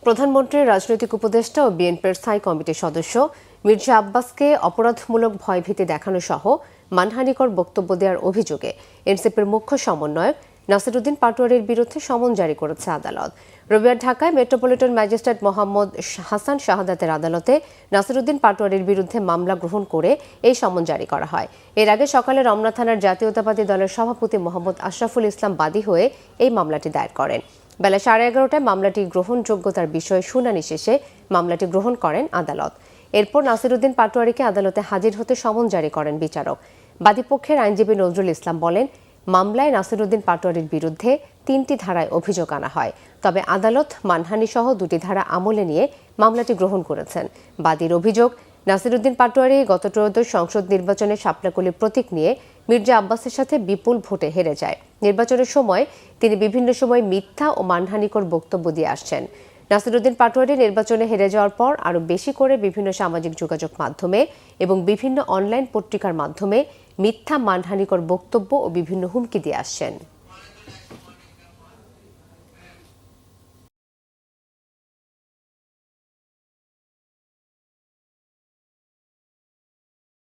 প্রধানমন্ত্রীর রাজনৈতিক উপদেষ্টা ও বিএনপির স্থায়ী কমিটির সদস্য মির্জা আব্বাসকে অপরাধমূলক ভয়ভীতি দেখানো সহ মানহানিকর বক্তব্য দেওয়ার অভিযোগে এনসিপির মুখ্য সমন্বয়ক নাসিরউদ্দিন পাটোয়ারীর বিরুদ্ধে সমন জারি করেছে আদালত। রবিবার ঢাকায় মেট্রোপলিটন ম্যাজিস্ট্রেট মোহাম্মদ হাসান শাহাদাতের আদালতে নাসিরউদ্দিন পাটোয়ারীর বিরুদ্ধে মামলা গ্রহণ করে এই সমন জারি করা হয়। এর আগে সকালে রমনা থানার জাতীয়তাবাদী দলের সভাপতি মোহাম্মদ আশরাফুল ইসলাম বাদী হয়ে এই মামলাটি দায়ের করেন। বেলা 11:30টায় মামলাটি গ্রহণযোগ্যতার বিষয়ে শুনানি শেষে মামলাটি গ্রহণ করেন আদালত। এরপর নাসিরউদ্দিন পাটোয়ারীকে আদালতে হাজির হতে সমন জারি করেন বিচারক। বাদীপক্ষের আইনজীবী নজরুল ইসলাম বলেন, মামলায় নাসিরউদ্দিন পাটোয়ারীর বিরুদ্ধে 3টি ধারায় অভিযোগ আনা হয়, তবে আদালত মানহানি সহ 2টি ধারা আমলে নিয়ে মামলাটি গ্রহণ করেছেন। বাদীর অভিযোগ, নাসিরউদ্দিন পাটোয়ারী গত ত্রয়োদশ সংসদ নির্বাচনে শাপলাকলি প্রতীক নিয়ে মির্জা আব্বাসের সাথে বিপুল ভোটে হেরে যায়। নির্বাচনের সময় তিনি বিভিন্ন সময় মিথ্যা ও মানহানিকর বক্তব্য দিয়ে আসছেন। নাসিরউদ্দিন পাটোয়ারী নির্বাচনে হেরে যাওয়ার পর আরও বেশি করে বিভিন্ন সামাজিক যোগাযোগ মাধ্যমে এবং বিভিন্ন অনলাইন পত্রিকার মাধ্যমে মিথ্যা মানহানিকর বক্তব্য ও বিভিন্ন হুমকি দিয়ে আসছেন।